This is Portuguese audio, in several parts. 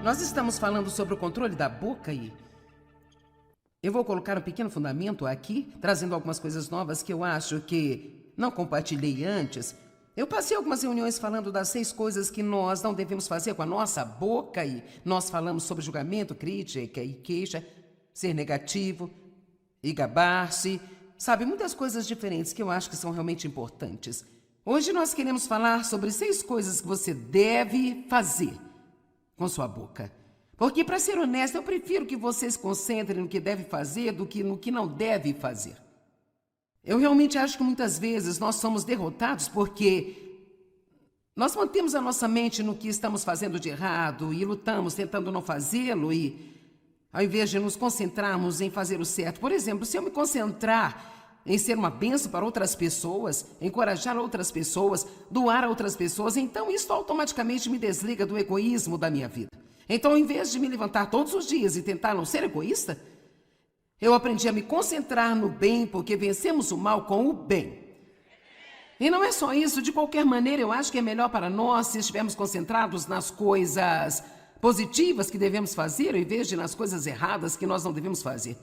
Nós estamos falando sobre o controle da boca e eu vou colocar um pequeno fundamento aqui, trazendo algumas coisas novas que eu acho que não compartilhei antes. Eu passei algumas reuniões falando das 6 coisas que nós não devemos fazer com a nossa boca e nós falamos sobre julgamento, crítica e queixa, ser negativo e gabar-se, sabe, muitas coisas diferentes que eu acho que são realmente importantes. Hoje nós queremos falar sobre 6 coisas que você deve fazer com sua boca. Porque, para ser honesto, eu prefiro que você se concentre no que deve fazer do que no que não deve fazer. Eu realmente acho que muitas vezes nós somos derrotados porque nós mantemos a nossa mente no que estamos fazendo de errado e lutamos tentando não fazê-lo e, ao invés de nos concentrarmos em fazer o certo, por exemplo, se eu me concentrar em ser uma bênção para outras pessoas, encorajar outras pessoas, doar a outras pessoas, então isso automaticamente me desliga do egoísmo da minha vida. Então, ao invés de me levantar todos os dias e tentar não ser egoísta, eu aprendi a me concentrar no bem, porque vencemos o mal com o bem. E não é só isso, de qualquer maneira, eu acho que é melhor para nós se estivermos concentrados nas coisas positivas que devemos fazer, ao invés de nas coisas erradas que nós não devemos fazer.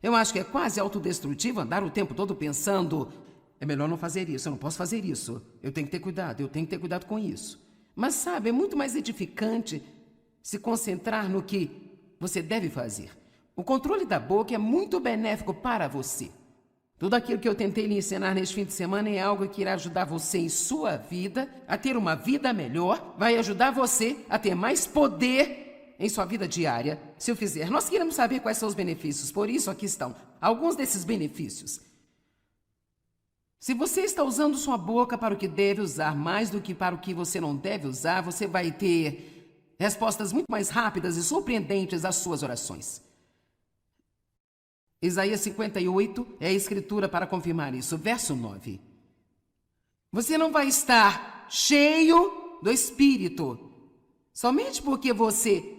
Eu acho que é quase autodestrutivo andar o tempo todo pensando, é melhor não fazer isso, eu não posso fazer isso, eu tenho que ter cuidado com isso. Mas sabe, é muito mais edificante se concentrar no que você deve fazer. O controle da boca é muito benéfico para você. Tudo aquilo que eu tentei lhe ensinar neste fim de semana é algo que irá ajudar você em sua vida a ter uma vida melhor, vai ajudar você a ter mais poder em sua vida diária, se eu fizer. Nós queremos saber quais são os benefícios, por isso aqui estão alguns desses benefícios. Se você está usando sua boca para o que deve usar mais do que para o que você não deve usar, você vai ter respostas muito mais rápidas e surpreendentes às suas orações. Isaías 58 é a escritura para confirmar isso. Verso 9. Você não vai estar cheio do Espírito somente porque você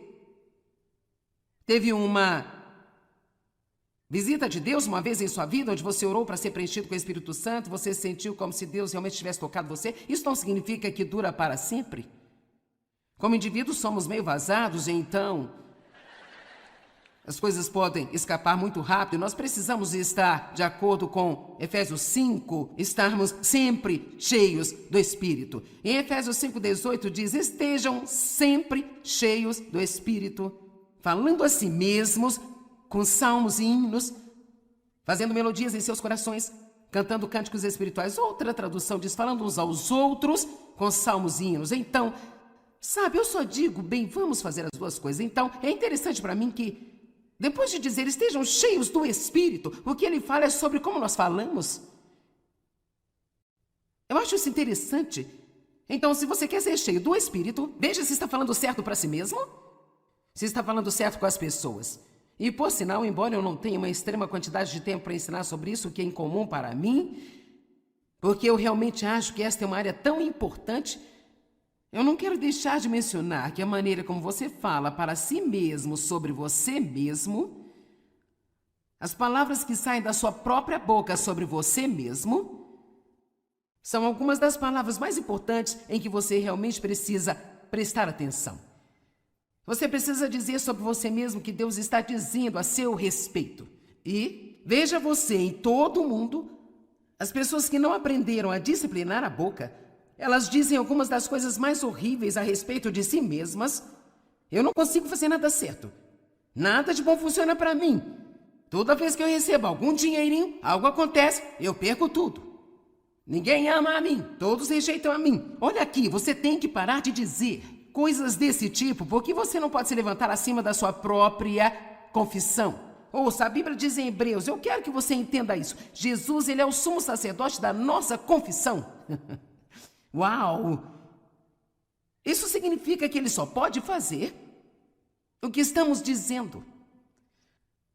teve uma visita de Deus uma vez em sua vida, onde você orou para ser preenchido com o Espírito Santo, você sentiu como se Deus realmente tivesse tocado você. Isso não significa que dura para sempre. Como indivíduos somos meio vazados, então as coisas podem escapar muito rápido. Nós precisamos estar, de acordo com Efésios 5, estarmos sempre cheios do Espírito. Em Efésios 5,18 diz, estejam sempre cheios do Espírito, falando a si mesmos, com salmos e hinos, fazendo melodias em seus corações, cantando cânticos espirituais. Outra tradução diz, falando uns aos outros, com salmos e hinos. Então, sabe, eu só digo, bem, vamos fazer as duas coisas. Então, é interessante para mim que, depois de dizer estejam cheios do Espírito, o que ele fala é sobre como nós falamos. Eu acho isso interessante. Então, se você quer ser cheio do Espírito, veja se está falando certo para si mesmo, se está falando certo com as pessoas. E, por sinal, embora eu não tenha uma extrema quantidade de tempo para ensinar sobre isso, o que é incomum para mim, porque eu realmente acho que esta é uma área tão importante, eu não quero deixar de mencionar que a maneira como você fala para si mesmo sobre você mesmo, as palavras que saem da sua própria boca sobre você mesmo, são algumas das palavras mais importantes em que você realmente precisa prestar atenção. Você precisa dizer sobre você mesmo que Deus está dizendo a seu respeito. E veja você em todo o mundo, as pessoas que não aprenderam a disciplinar a boca, elas dizem algumas das coisas mais horríveis a respeito de si mesmas. Eu não consigo fazer nada certo. Nada de bom funciona para mim. Toda vez que eu recebo algum dinheirinho, algo acontece, eu perco tudo. Ninguém ama a mim, todos rejeitam a mim. Olha aqui, você tem que parar de dizer coisas desse tipo, porque você não pode se levantar acima da sua própria confissão. Ouça, a Bíblia diz em Hebreus, eu quero que você entenda isso. Jesus, ele é o sumo sacerdote da nossa confissão. Uau! Isso significa que ele só pode fazer o que estamos dizendo.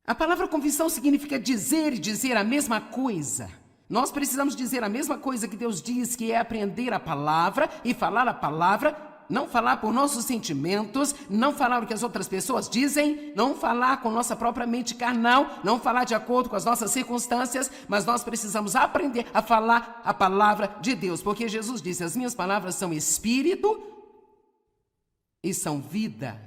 A palavra confissão significa dizer e dizer a mesma coisa. Nós precisamos dizer a mesma coisa que Deus diz, que é aprender a palavra e falar a palavra, não falar por nossos sentimentos, não falar o que as outras pessoas dizem, não falar com nossa própria mente carnal, não falar de acordo com as nossas circunstâncias, mas nós precisamos aprender a falar a palavra de Deus, porque Jesus disse, as minhas palavras são espírito e são vida.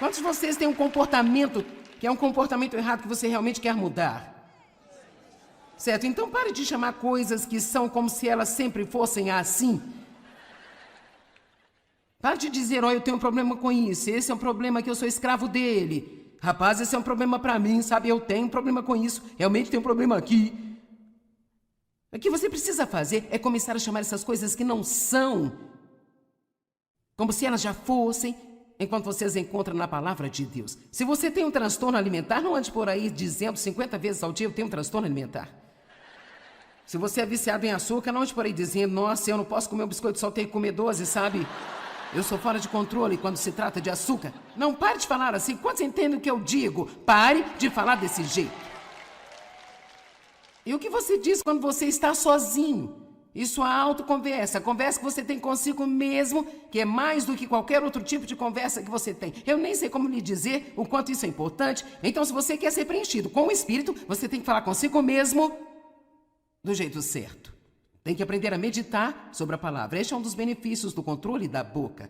Quantos de vocês têm um comportamento que é um comportamento errado que você realmente quer mudar? Certo? Então pare de chamar coisas que são como se elas sempre fossem assim. Pare de dizer, eu tenho um problema com isso, esse é um problema que eu sou escravo dele. Rapaz, esse é um problema pra mim, sabe? Eu tenho um problema com isso, realmente tenho um problema aqui. O que você precisa fazer é começar a chamar essas coisas que não são, como se elas já fossem, enquanto você as encontra na palavra de Deus. Se você tem um transtorno alimentar, não ande por aí dizendo 50 vezes ao dia, eu tenho um transtorno alimentar. Se você é viciado em açúcar, não ande por aí dizendo, nossa, eu não posso comer um biscoito, só tenho que comer 12, sabe? Eu sou fora de controle quando se trata de açúcar. Não pare de falar assim. Quantos entendem o que eu digo? Pare de falar desse jeito. E o que você diz quando você está sozinho? Isso é autoconversa. A conversa que você tem consigo mesmo, que é mais do que qualquer outro tipo de conversa que você tem. Eu nem sei como lhe dizer o quanto isso é importante. Então, se você quer ser preenchido com o Espírito, você tem que falar consigo mesmo do jeito certo. Tem que aprender a meditar sobre a palavra. Este é um dos benefícios do controle da boca.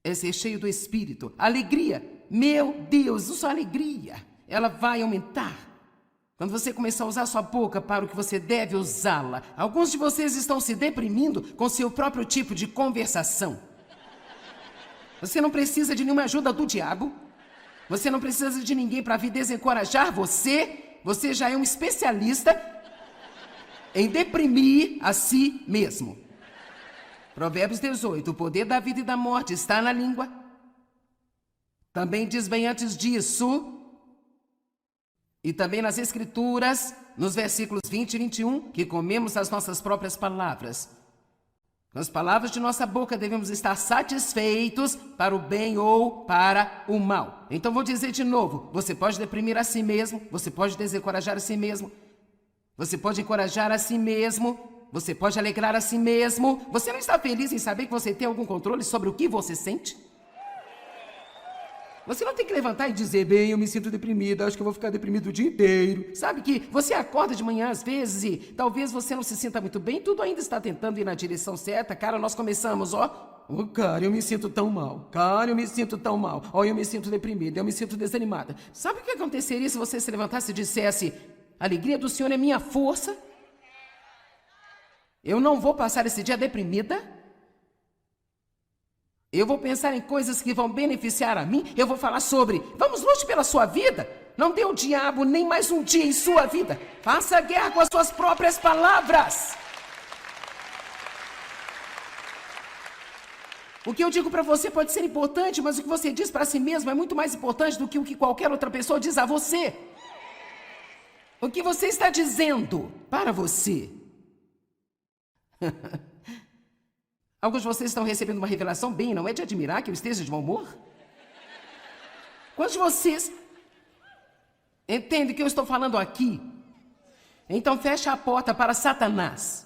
É ser cheio do Espírito. Alegria. Meu Deus, isso é alegria. Ela vai aumentar. Quando você começar a usar sua boca para o que você deve usá-la. Alguns de vocês estão se deprimindo com seu próprio tipo de conversação. Você não precisa de nenhuma ajuda do diabo. Você não precisa de ninguém para vir desencorajar você. Você já é um especialista em deprimir a si mesmo. Provérbios 18, o poder da vida e da morte está na língua. Também diz bem antes disso, e também nas Escrituras, nos versículos 20 e 21, que comemos as nossas próprias palavras. Com as palavras de nossa boca devemos estar satisfeitos para o bem ou para o mal. Então vou dizer de novo, você pode deprimir a si mesmo, você pode desencorajar a si mesmo, você pode encorajar a si mesmo, você pode alegrar a si mesmo. Você não está feliz em saber que você tem algum controle sobre o que você sente? Você não tem que levantar e dizer, bem, eu me sinto deprimida, acho que eu vou ficar deprimido o dia inteiro. Sabe que você acorda de manhã às vezes e talvez você não se sinta muito bem, tudo ainda está tentando ir na direção certa. Cara, nós começamos, cara, eu me sinto tão mal. Cara, eu me sinto tão mal. Eu me sinto deprimida, eu me sinto desanimada. Sabe o que aconteceria se você se levantasse e dissesse, a alegria do Senhor é minha força? Eu não vou passar esse dia deprimida. Eu vou pensar em coisas que vão beneficiar a mim. Eu vou falar sobre, vamos lute pela sua vida. Não dê ao diabo nem mais um dia em sua vida. Faça a guerra com as suas próprias palavras. O que eu digo para você pode ser importante, mas o que você diz para si mesmo é muito mais importante do que o que qualquer outra pessoa diz a você. O que você está dizendo para você? Alguns de vocês estão recebendo uma revelação bem, não é de admirar que eu esteja de mau humor? Quantos de vocês entendem o que eu estou falando aqui? Então feche a porta para Satanás.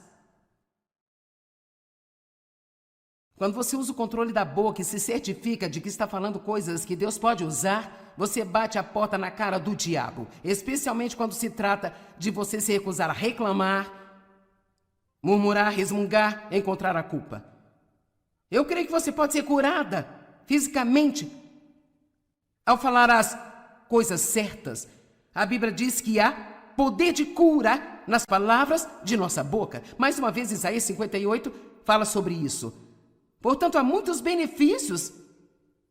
Quando você usa o controle da boca e se certifica de que está falando coisas que Deus pode usar, você bate a porta na cara do diabo. Especialmente quando se trata de você se recusar a reclamar, murmurar, resmungar, encontrar a culpa. Eu creio que você pode ser curada fisicamente ao falar as coisas certas. A Bíblia diz que há poder de cura nas palavras de nossa boca. Mais uma vez, Isaías 58 fala sobre isso. Portanto, há muitos benefícios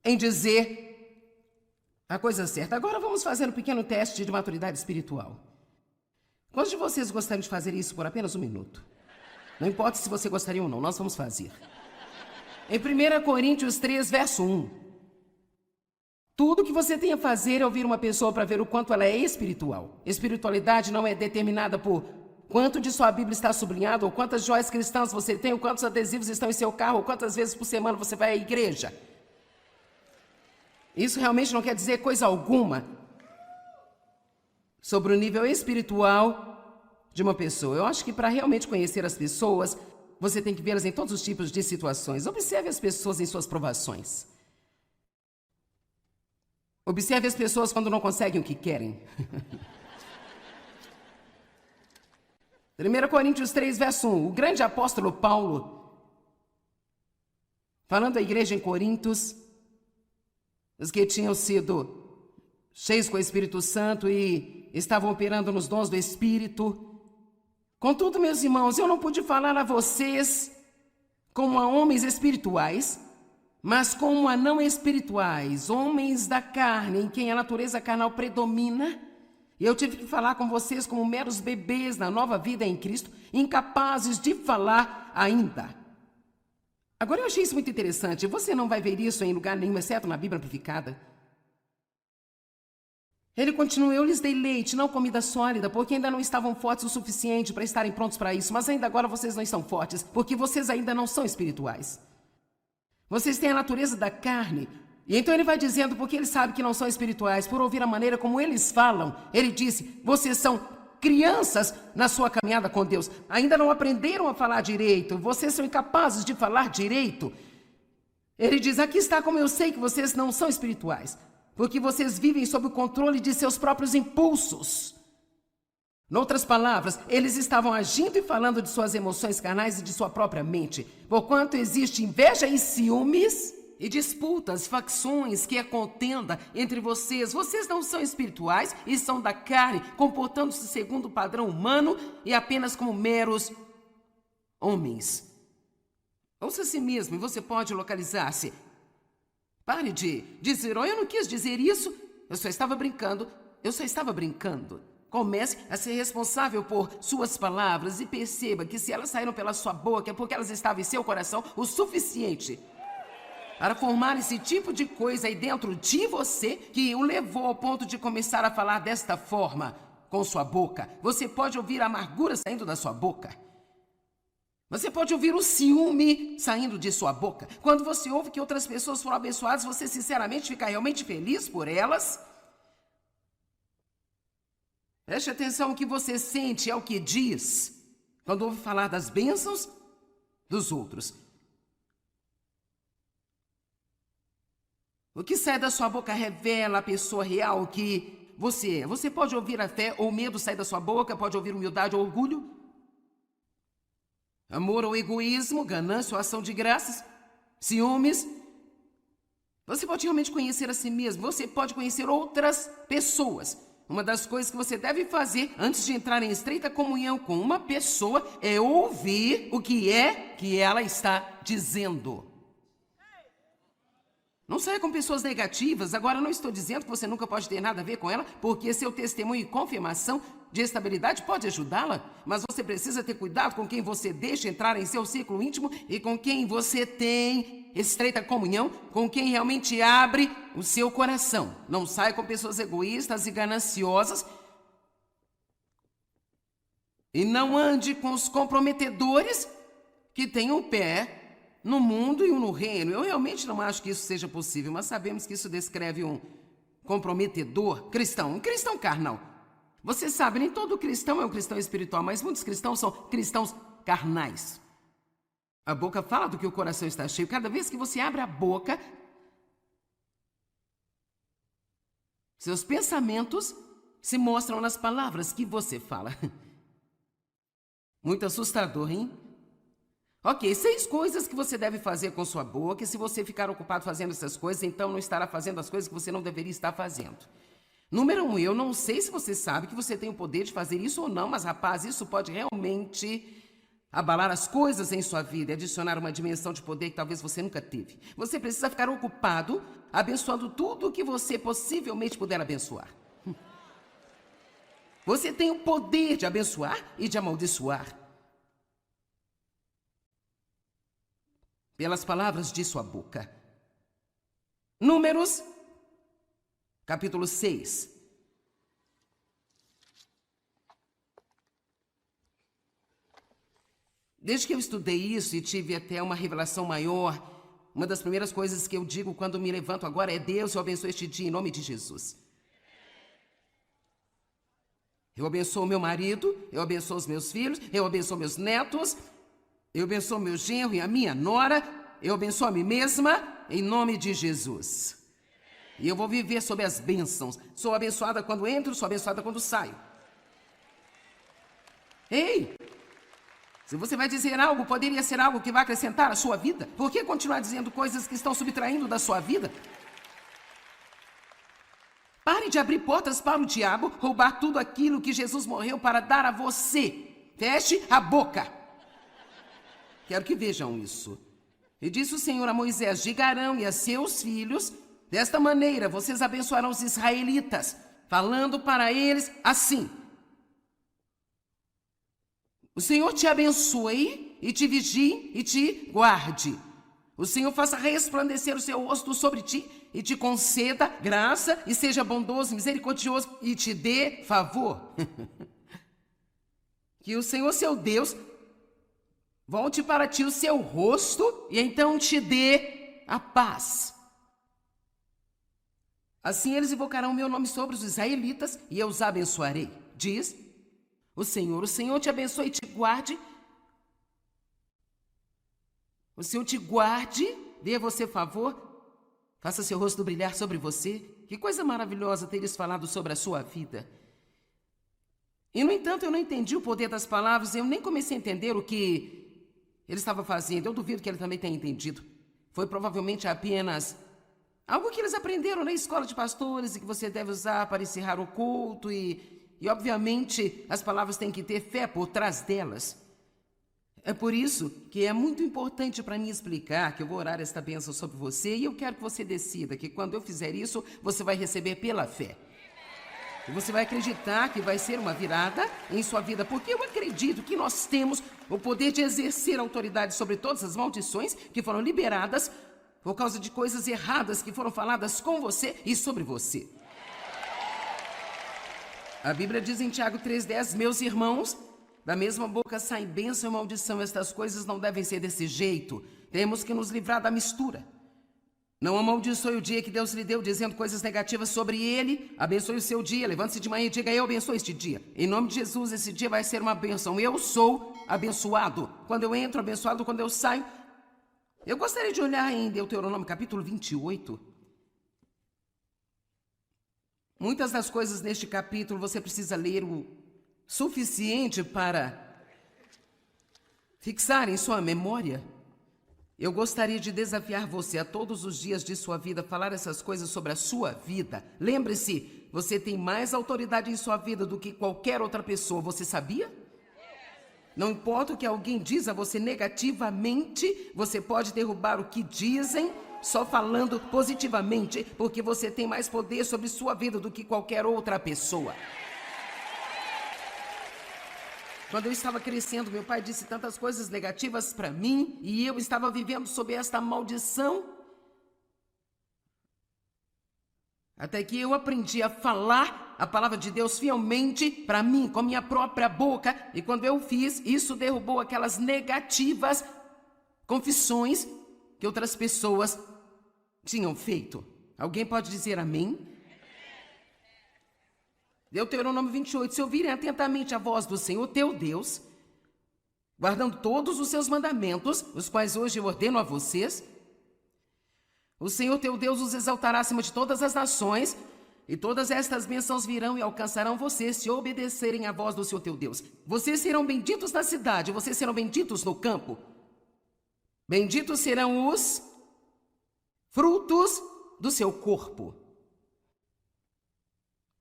em dizer a coisa certa. Agora vamos fazer um pequeno teste de maturidade espiritual. Quantos de vocês gostariam de fazer isso por apenas um minuto? Não importa se você gostaria ou não, nós vamos fazer. Em 1 Coríntios 3, verso 1. Tudo que você tem a fazer é ouvir uma pessoa para ver o quanto ela é espiritual. Espiritualidade não é determinada por quanto de sua Bíblia está sublinhado, ou quantas joias cristãs você tem, ou quantos adesivos estão em seu carro, ou quantas vezes por semana você vai à igreja. Isso realmente não quer dizer coisa alguma sobre o nível espiritual de uma pessoa. Eu acho que para realmente conhecer as pessoas, você tem que vê-las em todos os tipos de situações. Observe as pessoas em suas provações. Observe as pessoas quando não conseguem o que querem. 1 Coríntios 3, verso 1. O grande apóstolo Paulo, falando à igreja em Corintos, os que tinham sido cheios com o Espírito Santo e estavam operando nos dons do Espírito. Contudo, meus irmãos, eu não pude falar a vocês como a homens espirituais, mas como a não espirituais, homens da carne, em quem a natureza carnal predomina. E eu tive que falar com vocês como meros bebês na nova vida em Cristo, incapazes de falar ainda. Agora, eu achei isso muito interessante. Você não vai ver isso em lugar nenhum, exceto na Bíblia Amplificada. Ele continua: eu lhes dei leite, não comida sólida, porque ainda não estavam fortes o suficiente para estarem prontos para isso. Mas ainda agora vocês não estão fortes, porque vocês ainda não são espirituais. Vocês têm a natureza da carne. E então ele vai dizendo, porque ele sabe que não são espirituais, por ouvir a maneira como eles falam. Ele disse: vocês são crianças na sua caminhada com Deus. Ainda não aprenderam a falar direito. Vocês são incapazes de falar direito. Ele diz: aqui está como eu sei que vocês não são espirituais. Porque vocês vivem sob o controle de seus próprios impulsos. Noutras palavras, eles estavam agindo e falando de suas emoções carnais e de sua própria mente. Porquanto existe inveja e ciúmes e disputas, facções, que é contenda entre vocês. Vocês não são espirituais e são da carne, comportando-se segundo o padrão humano e apenas como meros homens. Ouça a si mesmo e você pode localizar-se. Pare de dizer: oh, eu não quis dizer isso, eu só estava brincando. Comece a ser responsável por suas palavras e perceba que se elas saíram pela sua boca é porque elas estavam em seu coração o suficiente para formar esse tipo de coisa aí dentro de você que o levou ao ponto de começar a falar desta forma com sua boca. Você pode ouvir a amargura saindo da sua boca. Você pode ouvir o ciúme saindo de sua boca. Quando você ouve que outras pessoas foram abençoadas, você sinceramente fica realmente feliz por elas? Preste atenção no que você sente, é o que diz quando ouve falar das bênçãos dos outros. O que sai da sua boca revela a pessoa real que você é. Você pode ouvir a fé ou medo sair da sua boca, pode ouvir humildade ou orgulho, amor ou egoísmo, ganância ou ação de graças, ciúmes. Você pode realmente conhecer a si mesmo, você pode conhecer outras pessoas. Uma das coisas que você deve fazer antes de entrar em estreita comunhão com uma pessoa é ouvir o que é que ela está dizendo. Não saia com pessoas negativas. Agora, não estou dizendo que você nunca pode ter nada a ver com ela, porque seu testemunho e confirmação de estabilidade pode ajudá-la, mas você precisa ter cuidado com quem você deixa entrar em seu círculo íntimo e com quem você tem estreita comunhão, com quem realmente abre o seu coração. Não saia com pessoas egoístas e gananciosas e não ande com os comprometedores que têm um pé no mundo e um no reino. Eu realmente não acho que isso seja possível, mas sabemos que isso descreve um comprometedor cristão, um cristão carnal. Você sabe, nem todo cristão é um cristão espiritual, mas muitos cristãos são cristãos carnais. A boca fala do que o coração está cheio. Cada vez que você abre a boca, seus pensamentos se mostram nas palavras que você fala. Muito assustador, hein? Ok, 6 coisas que você deve fazer com sua boca, e se você ficar ocupado fazendo essas coisas, então não estará fazendo as coisas que você não deveria estar fazendo. Número 1, eu não sei se você sabe que você tem o poder de fazer isso ou não, mas rapaz, isso pode realmente abalar as coisas em sua vida e adicionar uma dimensão de poder que talvez você nunca teve. Você precisa ficar ocupado abençoando tudo o que você possivelmente puder abençoar. Você tem o poder de abençoar e de amaldiçoar pelas palavras de sua boca. Números, capítulo 6. Desde que eu estudei isso e tive até uma revelação maior, uma das primeiras coisas que eu digo quando me levanto agora é: Deus, eu abençoo este dia em nome de Jesus. Eu abençoo meu marido, eu abençoo os meus filhos, eu abençoo meus netos, eu abençoo meu genro e a minha nora, eu abençoo a mim mesma, em nome de Jesus. E eu vou viver sob as bênçãos. Sou abençoada quando entro, sou abençoada quando saio. Ei! Se você vai dizer algo, poderia ser algo que vai acrescentar à sua vida. Por que continuar dizendo coisas que estão subtraindo da sua vida? Pare de abrir portas para o diabo roubar tudo aquilo que Jesus morreu para dar a você. Feche a boca. Quero que vejam isso. E disse o Senhor a Moisés: diga a Arão e a seus filhos, desta maneira vocês abençoarão os israelitas, falando para eles assim: o Senhor te abençoe e te vigie e te guarde. O Senhor faça resplandecer o seu rosto sobre ti e te conceda graça e seja bondoso, misericordioso e te dê favor. Que o Senhor, seu Deus, volte para ti o seu rosto e então te dê a paz. Assim eles invocarão o meu nome sobre os israelitas e eu os abençoarei. Diz o Senhor te abençoe e te guarde. O Senhor te guarde, dê a você favor, faça seu rosto brilhar sobre você. Que coisa maravilhosa ter eles falado sobre a sua vida. E, no entanto, eu não entendi o poder das palavras, eu nem comecei a entender o que ele estava fazendo. Eu duvido que ele também tenha entendido. Foi provavelmente apenas algo que eles aprenderam na escola de pastores e que você deve usar para encerrar o culto e obviamente, as palavras têm que ter fé por trás delas. É por isso que é muito importante para mim explicar que eu vou orar esta bênção sobre você e eu quero que você decida que quando eu fizer isso, você vai receber pela fé. E você vai acreditar que vai ser uma virada em sua vida, porque eu acredito que nós temos o poder de exercer autoridade sobre todas as maldições que foram liberadas por causa de coisas erradas que foram faladas com você e sobre você. A Bíblia diz em Tiago 3,10, meus irmãos, da mesma boca sai bênção e maldição. Estas coisas não devem ser desse jeito. Temos que nos livrar da mistura. Não amaldiçoe o dia que Deus lhe deu, dizendo coisas negativas sobre ele. Abençoe o seu dia. Levante-se de manhã e diga: eu abençoo este dia. Em nome de Jesus, esse dia vai ser uma bênção. Eu sou abençoado. Quando eu entro, abençoado. Quando eu saio. Eu gostaria de olhar em Deuteronômio capítulo 28. Muitas das coisas neste capítulo você precisa ler o suficiente para fixar em sua memória. Eu gostaria de desafiar você a todos os dias de sua vida falar essas coisas sobre a sua vida. Lembre-se, você tem mais autoridade em sua vida do que qualquer outra pessoa. Você sabia? Não importa o que alguém diz a você negativamente, você pode derrubar o que dizem só falando positivamente, porque você tem mais poder sobre sua vida do que qualquer outra pessoa. Quando eu estava crescendo, meu pai disse tantas coisas negativas para mim e eu estava vivendo sob esta maldição. Até que eu aprendi a falar a palavra de Deus fielmente para mim, com a minha própria boca. E quando eu fiz, isso derrubou aquelas negativas confissões que outras pessoas tinham feito. Alguém pode dizer amém? Deuteronômio 28, se ouvirem atentamente a voz do Senhor teu Deus, guardando todos os seus mandamentos, os quais hoje eu ordeno a vocês, o Senhor teu Deus os exaltará acima de todas as nações, e todas estas bênçãos virão e alcançarão vocês se obedecerem à voz do Senhor teu Deus. Vocês serão benditos na cidade, vocês serão benditos no campo. Benditos serão os frutos do seu corpo.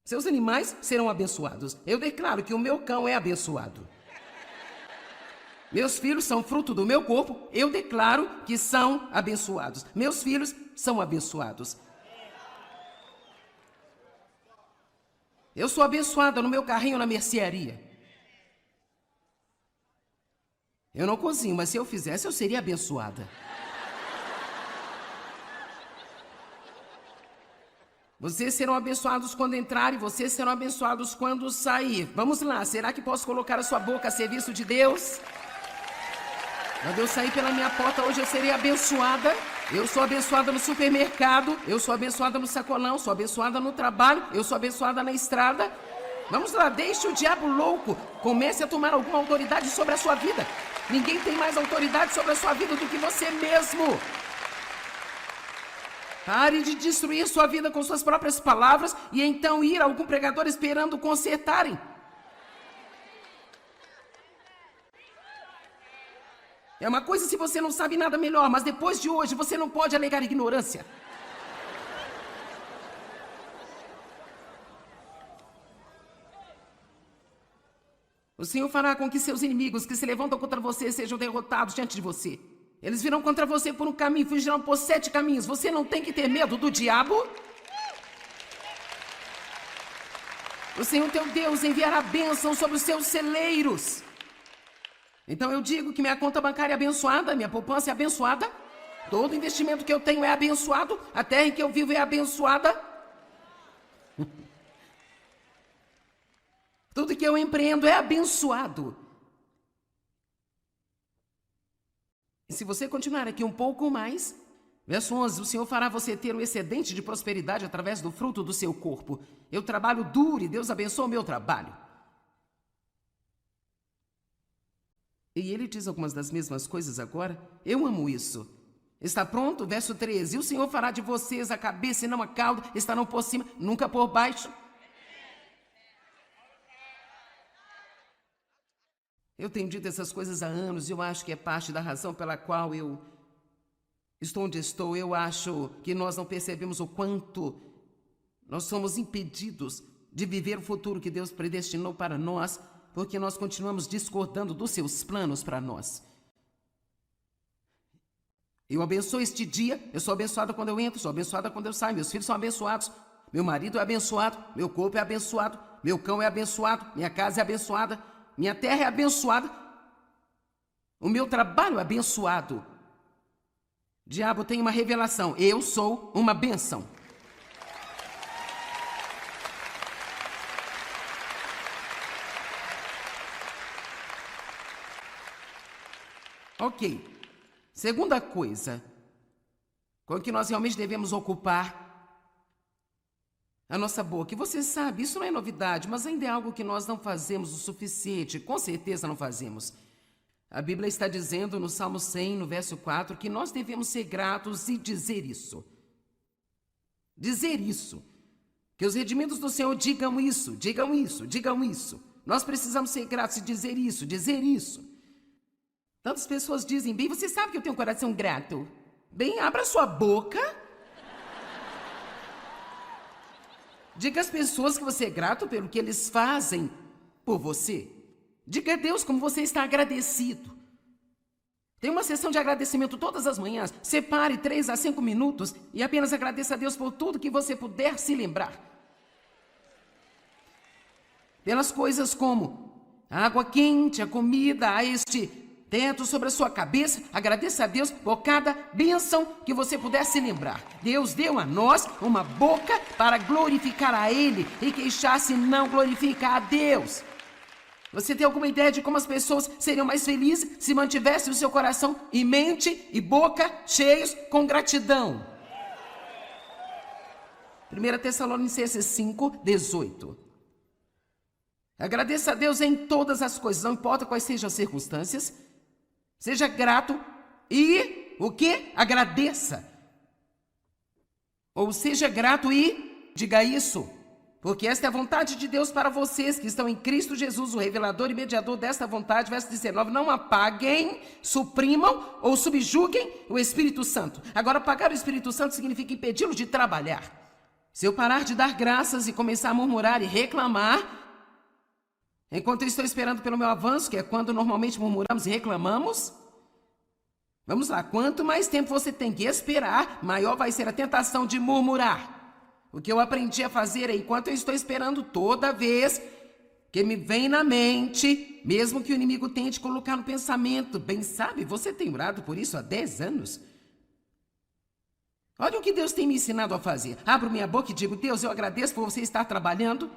Seus animais serão abençoados. Eu declaro que o meu cão é abençoado. Meus filhos são fruto do meu corpo. Eu declaro que são abençoados. Meus filhos são abençoados. Eu sou abençoada no meu carrinho na mercearia. Eu não cozinho, mas se eu fizesse, eu seria abençoada. Vocês serão abençoados quando entrar e vocês serão abençoados quando sair. Vamos lá, será que posso colocar a sua boca a serviço de Deus? Quando eu sair pela minha porta hoje eu serei abençoada. Eu sou abençoada no supermercado, eu sou abençoada no sacolão, sou abençoada no trabalho, eu sou abençoada na estrada. Vamos lá, deixe o diabo louco. Comece a tomar alguma autoridade sobre a sua vida. Ninguém tem mais autoridade sobre a sua vida do que você mesmo. Pare de destruir sua vida com suas próprias palavras e então ir a algum pregador esperando consertarem. É uma coisa se você não sabe nada melhor, mas depois de hoje você não pode alegar ignorância. O Senhor fará com que seus inimigos que se levantam contra você sejam derrotados diante de você. Eles virão contra você por um caminho, fugirão por 7 caminhos. Você não tem que ter medo do diabo. O Senhor teu Deus enviará bênção sobre os seus celeiros. Então eu digo que minha conta bancária é abençoada, minha poupança é abençoada. Todo investimento que eu tenho é abençoado. A terra em que eu vivo é abençoada. Tudo que eu empreendo é abençoado. E se você continuar aqui um pouco mais, verso 11, o Senhor fará você ter um excedente de prosperidade através do fruto do seu corpo. Eu trabalho duro e Deus abençoa o meu trabalho. E ele diz algumas das mesmas coisas agora. Eu amo isso. Está pronto? Verso 13. E o Senhor fará de vocês a cabeça e não a cauda, estarão por cima, nunca por baixo. Eu tenho dito essas coisas há anos e eu acho que é parte da razão pela qual eu estou onde estou. Eu acho que nós não percebemos o quanto nós somos impedidos de viver o futuro que Deus predestinou para nós, porque nós continuamos discordando dos seus planos para nós. Eu abençoo este dia, eu sou abençoada quando eu entro, sou abençoada quando eu saio, meus filhos são abençoados, meu marido é abençoado, meu corpo é abençoado, meu cão é abençoado, minha casa é abençoada, minha terra é abençoada, o meu trabalho é abençoado. Diabo tem uma revelação, eu sou uma bênção. Ok, segunda coisa com que nós realmente devemos ocupar a nossa boca. E você sabe, isso não é novidade, mas ainda é algo que nós não fazemos o suficiente, com certeza não fazemos. A Bíblia está dizendo no Salmo 100, no verso 4, que nós devemos ser gratos e dizer isso. Dizer isso. Que os redimidos do Senhor digam isso, digam isso, digam isso. Nós precisamos ser gratos e dizer isso, dizer isso. Tantas pessoas dizem, bem, você sabe que eu tenho um coração grato. Bem, abra sua boca. Diga às pessoas que você é grato pelo que eles fazem por você. Diga a Deus como você está agradecido. Tem uma sessão de agradecimento todas as manhãs. Separe 3 a 5 minutos e apenas agradeça a Deus por tudo que você puder se lembrar. Pelas coisas como a água quente, a comida, a este teto sobre a sua cabeça, agradeça a Deus por cada bênção que você puder se lembrar. Deus deu a nós uma boca para glorificar a Ele e queixar-se não glorificar a Deus. Você tem alguma ideia de como as pessoas seriam mais felizes se mantivessem o seu coração e mente e boca cheios com gratidão? 1 Tessalonicenses 5, 18. Agradeça a Deus em todas as coisas, não importa quais sejam as circunstâncias. Seja grato e o quê? Agradeça. Ou seja grato e diga isso. Porque esta é a vontade de Deus para vocês que estão em Cristo Jesus, o revelador e mediador desta vontade. Verso 19, não apaguem, suprimam ou subjuguem o Espírito Santo. Agora, apagar o Espírito Santo significa impedi-lo de trabalhar. Se eu parar de dar graças e começar a murmurar e reclamar, enquanto eu estou esperando pelo meu avanço, que é quando normalmente murmuramos e reclamamos, vamos lá, quanto mais tempo você tem que esperar, maior vai ser a tentação de murmurar. O que eu aprendi a fazer é, enquanto eu estou esperando, toda vez que me vem na mente, mesmo que o inimigo tente colocar no pensamento, bem sabe, você tem orado por isso há 10 anos. Olha o que Deus tem me ensinado a fazer. Abro minha boca e digo, Deus, eu agradeço por você estar trabalhando.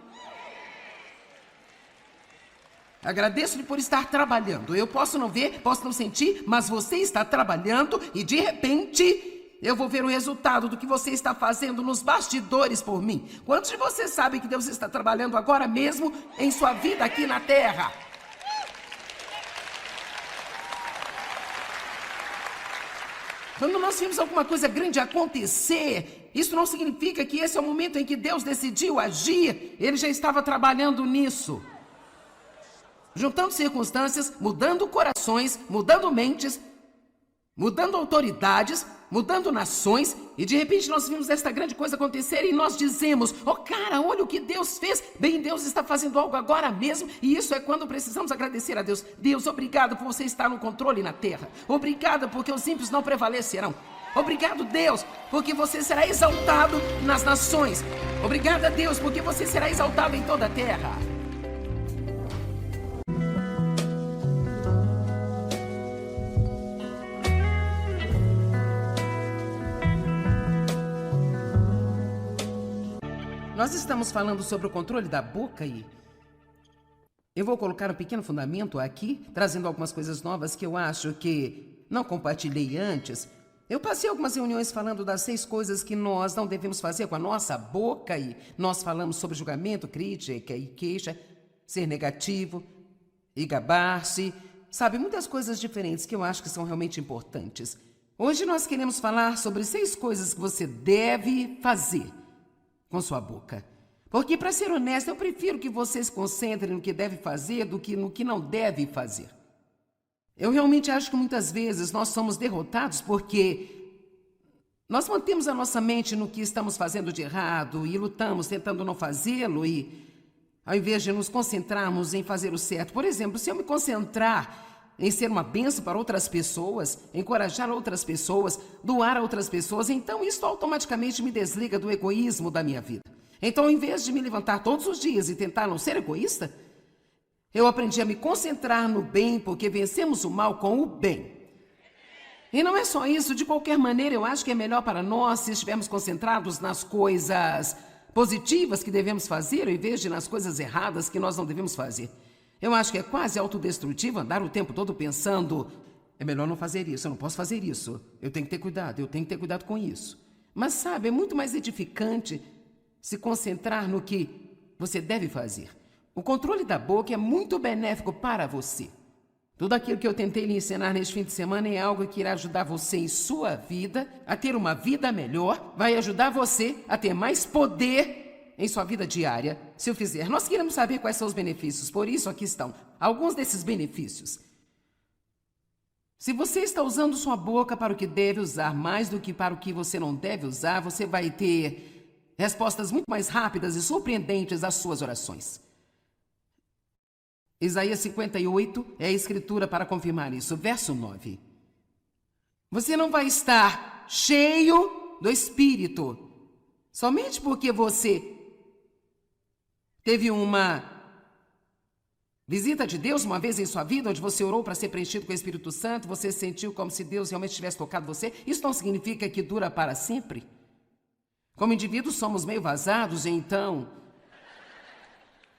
Agradeço-lhe por estar trabalhando. Eu posso não ver, posso não sentir, mas você está trabalhando e de repente eu vou ver o resultado do que você está fazendo nos bastidores por mim. Quantos de vocês sabem que Deus está trabalhando agora mesmo em sua vida aqui na terra? Quando nós vimos alguma coisa grande acontecer, isso não significa que esse é o momento em que Deus decidiu agir. Ele já estava trabalhando nisso. Juntando circunstâncias, mudando corações, mudando mentes, mudando autoridades, mudando nações, e de repente nós vimos esta grande coisa acontecer e nós dizemos: oh cara, olha o que Deus fez. Bem, Deus está fazendo algo agora mesmo, e isso é quando precisamos agradecer a Deus. Deus, obrigado por você estar no controle na terra. Obrigado porque os ímpios não prevalecerão. Obrigado, Deus, porque você será exaltado nas nações. Obrigado a Deus, porque você será exaltado em toda a terra. Nós estamos falando sobre o controle da boca e eu vou colocar um pequeno fundamento aqui, trazendo algumas coisas novas que eu acho que não compartilhei antes. Eu passei algumas reuniões falando das 6 coisas que nós não devemos fazer com a nossa boca e nós falamos sobre julgamento, crítica e queixa, ser negativo e gabar-se, sabe, muitas coisas diferentes que eu acho que são realmente importantes. Hoje nós queremos falar sobre 6 coisas que você deve fazer com sua boca. Porque, para ser honesto, eu prefiro que você se concentre no que deve fazer do que no que não deve fazer. Eu realmente acho que muitas vezes nós somos derrotados porque nós mantemos a nossa mente no que estamos fazendo de errado e lutamos tentando não fazê-lo e ao invés de nos concentrarmos em fazer o certo. Por exemplo, se eu me concentrar em ser uma bênção para outras pessoas, encorajar outras pessoas, doar a outras pessoas, então isso automaticamente me desliga do egoísmo da minha vida. Então, ao invés de me levantar todos os dias e tentar não ser egoísta, eu aprendi a me concentrar no bem, porque vencemos o mal com o bem. E não é só isso, de qualquer maneira, eu acho que é melhor para nós se estivermos concentrados nas coisas positivas que devemos fazer, ao invés de nas coisas erradas que nós não devemos fazer. Eu acho que é quase autodestrutivo andar o tempo todo pensando: é melhor não fazer isso, eu não posso fazer isso, eu tenho que ter cuidado, eu tenho que ter cuidado com isso. Mas sabe, é muito mais edificante se concentrar no que você deve fazer. O controle da boca é muito benéfico para você. Tudo aquilo que eu tentei lhe ensinar neste fim de semana é algo que irá ajudar você em sua vida a ter uma vida melhor, vai ajudar você a ter mais poder em sua vida diária, se eu fizer. Nós queremos saber quais são os benefícios, por isso aqui estão alguns desses benefícios. Se você está usando sua boca para o que deve usar mais do que para o que você não deve usar, você vai ter respostas muito mais rápidas e surpreendentes às suas orações. Isaías 58 é a escritura para confirmar isso. Verso 9. Você não vai estar cheio do Espírito somente porque você teve uma visita de Deus uma vez em sua vida, onde você orou para ser preenchido com o Espírito Santo, você sentiu como se Deus realmente tivesse tocado você. Isso não significa que dura para sempre. Como indivíduos somos meio vazados, então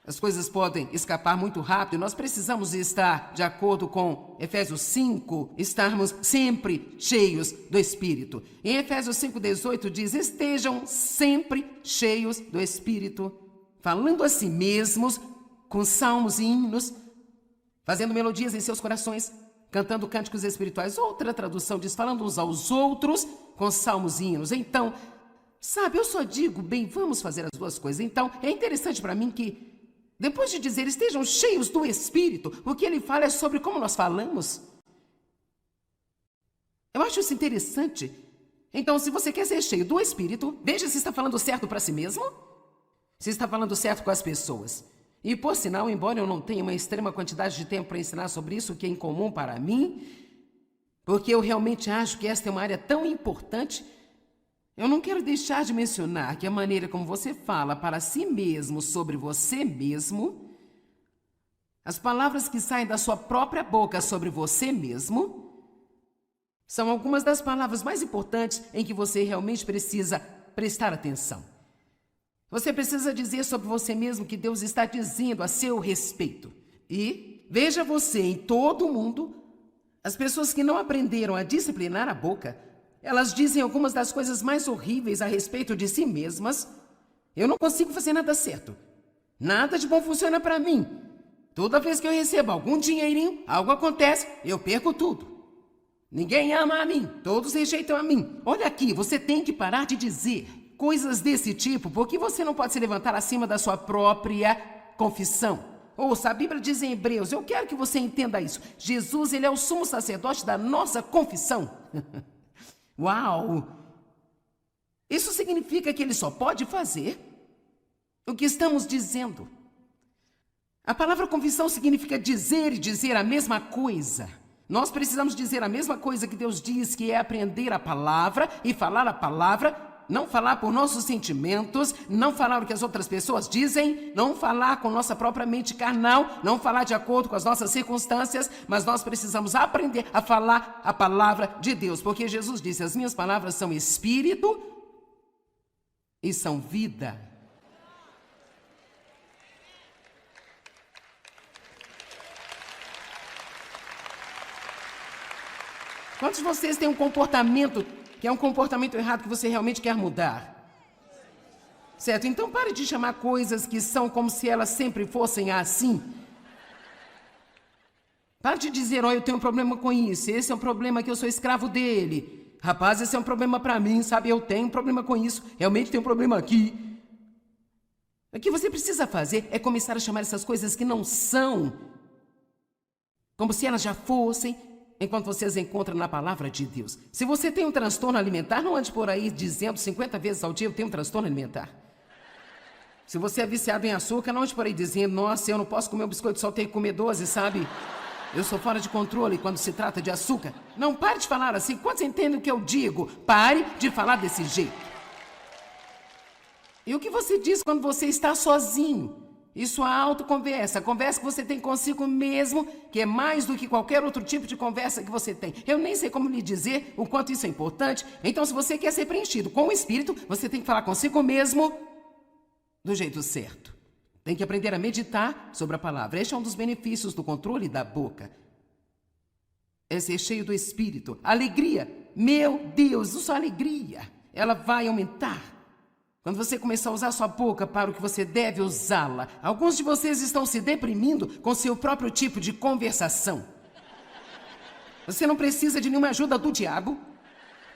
as coisas podem escapar muito rápido. Nós precisamos estar, de acordo com Efésios 5, estarmos sempre cheios do Espírito. Em Efésios 5,18 diz: estejam sempre cheios do Espírito, falando a si mesmos com salmos e hinos, fazendo melodias em seus corações, cantando cânticos espirituais. Outra tradução diz: falando uns aos outros com salmos e hinos. Então, sabe, eu só digo, bem, vamos fazer as duas coisas. Então, é interessante para mim que depois de dizer estejam cheios do Espírito, o que ele fala é sobre como nós falamos. Eu acho isso interessante. Então, se você quer ser cheio do Espírito, veja se está falando certo para si mesmo, se está falando certo com as pessoas. E, por sinal, embora eu não tenha uma extrema quantidade de tempo para ensinar sobre isso, o que é incomum para mim, porque eu realmente acho que esta é uma área tão importante, eu não quero deixar de mencionar que a maneira como você fala para si mesmo sobre você mesmo, as palavras que saem da sua própria boca sobre você mesmo, são algumas das palavras mais importantes em que você realmente precisa prestar atenção. Você precisa dizer sobre você mesmo que Deus está dizendo a seu respeito. E veja você em todo o mundo, as pessoas que não aprenderam a disciplinar a boca, elas dizem algumas das coisas mais horríveis a respeito de si mesmas. Eu não consigo fazer nada certo. Nada de bom funciona para mim. Toda vez que eu recebo algum dinheirinho, algo acontece, eu perco tudo. Ninguém ama a mim, todos rejeitam a mim. Olha aqui, você tem que parar de dizer coisas desse tipo, porque você não pode se levantar acima da sua própria confissão. Ouça, a Bíblia diz em Hebreus, eu quero que você entenda isso. Jesus, ele é o sumo sacerdote da nossa confissão. Uau! Isso significa que ele só pode fazer o que estamos dizendo. A palavra confissão significa dizer e dizer a mesma coisa. Nós precisamos dizer a mesma coisa que Deus diz, que é aprender a palavra e falar a palavra. Não falar por nossos sentimentos, não falar o que as outras pessoas dizem, não falar com nossa própria mente carnal, não falar de acordo com as nossas circunstâncias, mas nós precisamos aprender a falar a palavra de Deus, porque Jesus disse: as minhas palavras são espírito e são vida. Quantos de vocês têm um comportamento que é um comportamento errado que você realmente quer mudar? Certo? Então pare de chamar coisas que são como se elas sempre fossem assim. Pare de dizer: eu tenho um problema com isso, esse é um problema que eu sou escravo dele. Rapaz, esse é um problema para mim, sabe? Eu tenho um problema com isso, realmente tenho um problema aqui. O que você precisa fazer é começar a chamar essas coisas que não são como se elas já fossem, enquanto você as encontra na palavra de Deus. Se você tem um transtorno alimentar, não ande por aí dizendo 50 vezes ao dia: eu tenho um transtorno alimentar. Se você é viciado em açúcar, não ande por aí dizendo: nossa, eu não posso comer um biscoito, só tenho que comer 12, sabe? Eu sou fora de controle quando se trata de açúcar. Não, pare de falar assim. Quantos entendem o que eu digo? Pare de falar desse jeito. E o que você diz quando você está sozinho? Isso é autoconversa, a conversa que você tem consigo mesmo, que é mais do que qualquer outro tipo de conversa que você tem. Eu nem sei como lhe dizer o quanto isso é importante. Então, se você quer ser preenchido com o Espírito, você tem que falar consigo mesmo do jeito certo. Tem que aprender a meditar sobre a palavra. Este é um dos benefícios do controle da boca. É ser cheio do Espírito. Alegria, meu Deus, isso é alegria. Ela vai aumentar quando você começar a usar sua boca para o que você deve usá-la. Alguns de vocês estão se deprimindo com seu próprio tipo de conversação. Você não precisa de nenhuma ajuda do diabo.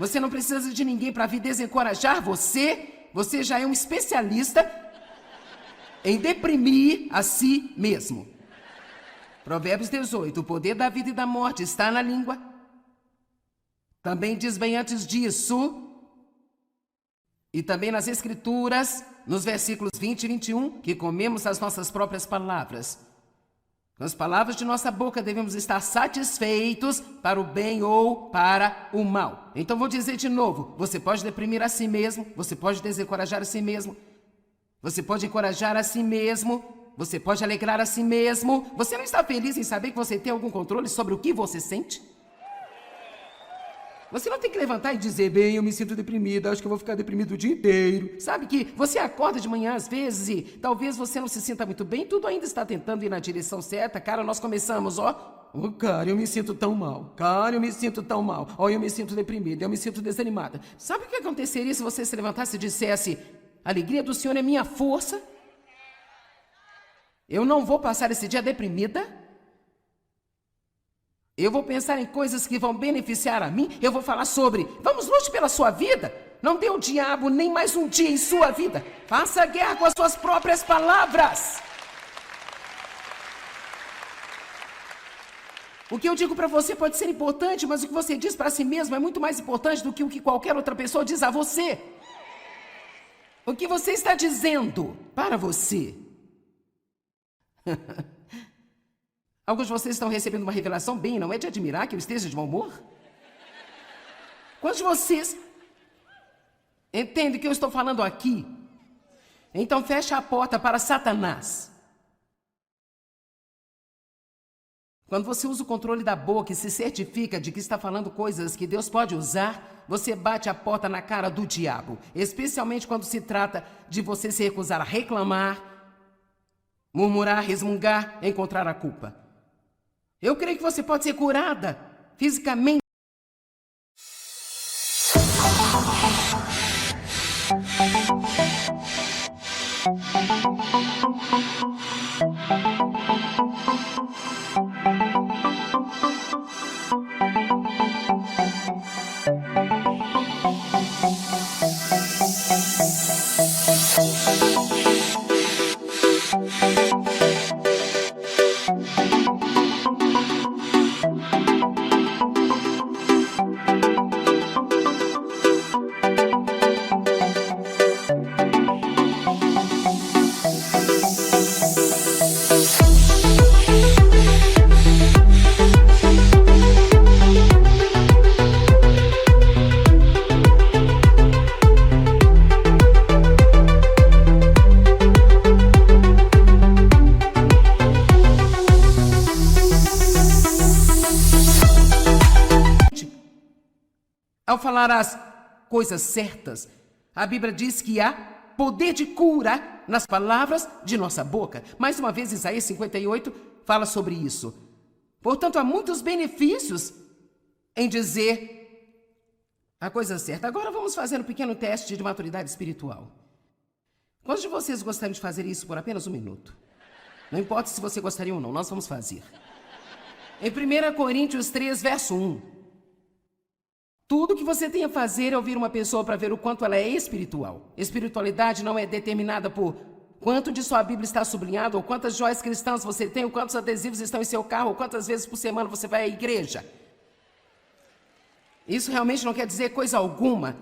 Você não precisa de ninguém para vir desencorajar você. Você já é um especialista em deprimir a si mesmo. Provérbios 18. O poder da vida e da morte está na língua. Também diz bem antes disso, e também nas Escrituras, nos versículos 20 e 21, que comemos as nossas próprias palavras. Com as palavras de nossa boca devemos estar satisfeitos para o bem ou para o mal. Então vou dizer de novo: você pode deprimir a si mesmo, você pode desencorajar a si mesmo, você pode encorajar a si mesmo, você pode alegrar a si mesmo. Você não está feliz em saber que você tem algum controle sobre o que você sente? Você não tem que levantar e dizer: bem, eu me sinto deprimida, acho que eu vou ficar deprimido o dia inteiro. Sabe que você acorda de manhã às vezes e talvez você não se sinta muito bem, tudo ainda está tentando ir na direção certa. Cara, nós começamos, cara, eu me sinto tão mal. Cara, eu me sinto tão mal. Eu me sinto deprimida, eu me sinto desanimada. Sabe o que aconteceria se você se levantasse e dissesse: a alegria do Senhor é minha força? Eu não vou passar esse dia deprimida. Eu vou pensar em coisas que vão beneficiar a mim. Eu vou falar sobre: vamos lute pela sua vida. Não dê ao diabo nem mais um dia em sua vida. Faça guerra com as suas próprias palavras. O que eu digo para você pode ser importante, mas o que você diz para si mesmo é muito mais importante do que o que qualquer outra pessoa diz a você. O que você está dizendo para você? Alguns de vocês estão recebendo uma revelação bem, não é de admirar que eu esteja de mau humor? Quantos de vocês entendem o que eu estou falando aqui? Então fecha a porta para Satanás. Quando você usa o controle da boca e se certifica de que está falando coisas que Deus pode usar, você bate a porta na cara do diabo. Especialmente quando se trata de você se recusar a reclamar, murmurar, resmungar, encontrar a culpa. Eu creio que você pode ser curada fisicamente. Ao falar as coisas certas, a Bíblia diz que há poder de cura nas palavras de nossa boca. Mais uma vez, Isaías 58 fala sobre isso. Portanto, há muitos benefícios em dizer a coisa certa. Agora vamos fazer um pequeno teste de maturidade espiritual. Quantos de vocês gostariam de fazer isso por apenas um minuto? Não importa se você gostaria ou não, nós vamos fazer. Em 1 Coríntios 3, verso 1. Tudo que você tem a fazer é ouvir uma pessoa para ver o quanto ela é espiritual. Espiritualidade não é determinada por quanto de sua Bíblia está sublinhado, ou quantas joias cristãs você tem, ou quantos adesivos estão em seu carro, ou quantas vezes por semana você vai à igreja. Isso realmente não quer dizer coisa alguma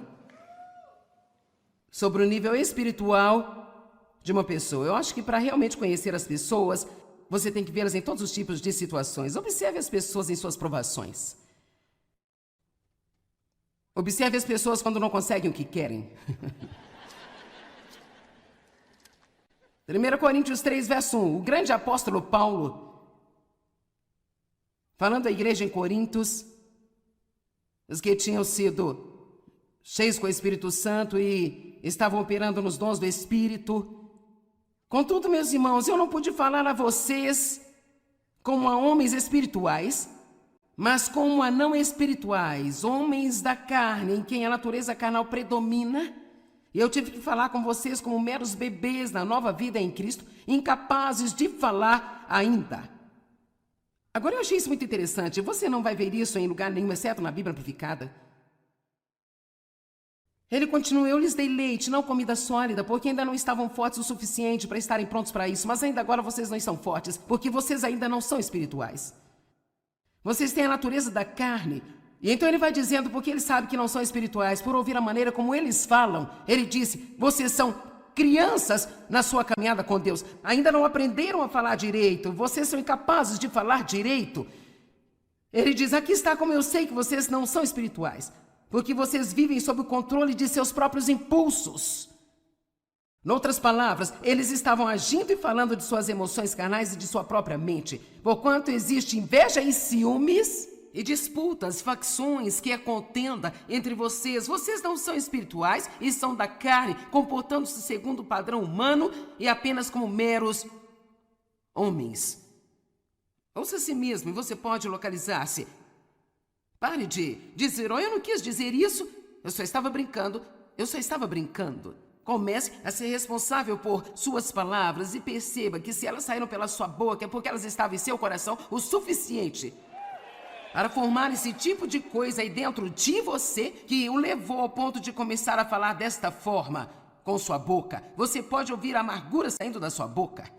sobre o nível espiritual de uma pessoa. Eu acho que para realmente conhecer as pessoas, você tem que vê-las em todos os tipos de situações. Observe as pessoas em suas provações. Observe as pessoas quando não conseguem o que querem. 1 Coríntios 3, verso 1. O grande apóstolo Paulo, falando à igreja em Corintos, os que tinham sido cheios com o Espírito Santo e estavam operando nos dons do Espírito. Contudo, meus irmãos, eu não pude falar a vocês como a homens espirituais, mas como a não espirituais, homens da carne, em quem a natureza carnal predomina. E eu tive que falar com vocês como meros bebês na nova vida em Cristo, incapazes de falar ainda. Agora eu achei isso muito interessante. Você não vai ver isso em lugar nenhum, exceto na Bíblia Amplificada. Ele continua: eu lhes dei leite, não comida sólida, porque ainda não estavam fortes o suficiente para estarem prontos para isso. Mas ainda agora vocês não estão fortes, porque vocês ainda não são espirituais. Vocês têm a natureza da carne. E então ele vai dizendo, porque ele sabe que não são espirituais, por ouvir a maneira como eles falam. Ele disse: vocês são crianças na sua caminhada com Deus. Ainda não aprenderam a falar direito. Vocês são incapazes de falar direito. Ele diz: aqui está como eu sei que vocês não são espirituais. Porque vocês vivem sob o controle de seus próprios impulsos. Noutras palavras, eles estavam agindo e falando de suas emoções carnais e de sua própria mente. Porquanto existe inveja e ciúmes e disputas, facções, que é contenda entre vocês. Vocês não são espirituais e são da carne, comportando-se segundo o padrão humano e apenas como meros homens. Ouça a si mesmo e você pode localizar-se. Pare de dizer: oh, eu não quis dizer isso, eu só estava brincando, Comece a ser responsável por suas palavras e perceba que se elas saíram pela sua boca é porque elas estavam em seu coração o suficiente para formar esse tipo de coisa aí dentro de você que o levou ao ponto de começar a falar desta forma com sua boca. Você pode ouvir a amargura saindo da sua boca.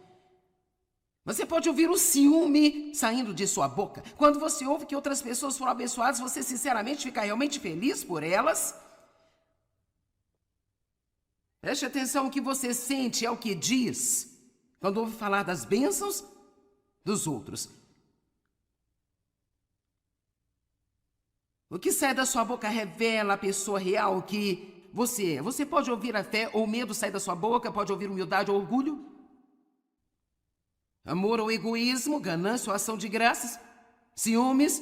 Você pode ouvir o ciúme saindo de sua boca. Quando você ouve que outras pessoas foram abençoadas, você sinceramente fica realmente feliz por elas? Preste atenção, o que você sente é o que diz quando ouve falar das bênçãos dos outros. O que sai da sua boca revela a pessoa real que você é. Você pode ouvir a fé ou medo sair da sua boca, pode ouvir humildade ou orgulho, amor ou egoísmo, ganância ou ação de graças, ciúmes.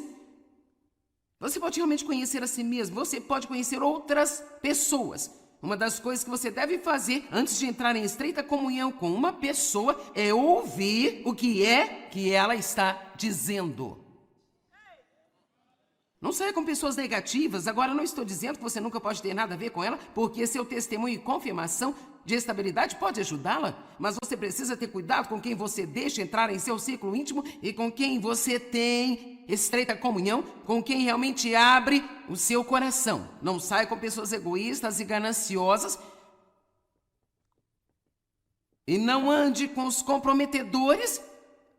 Você pode realmente conhecer a si mesmo, você pode conhecer outras pessoas. Uma das coisas que você deve fazer antes de entrar em estreita comunhão com uma pessoa é ouvir o que é que ela está dizendo. Não saia com pessoas negativas. Agora, não estou dizendo que você nunca pode ter nada a ver com ela, porque seu testemunho e confirmação de estabilidade pode ajudá-la, mas você precisa ter cuidado com quem você deixa entrar em seu círculo íntimo e com quem você tem estreita comunhão, com quem realmente abre o seu coração. Não saia com pessoas egoístas e gananciosas e não ande com os comprometedores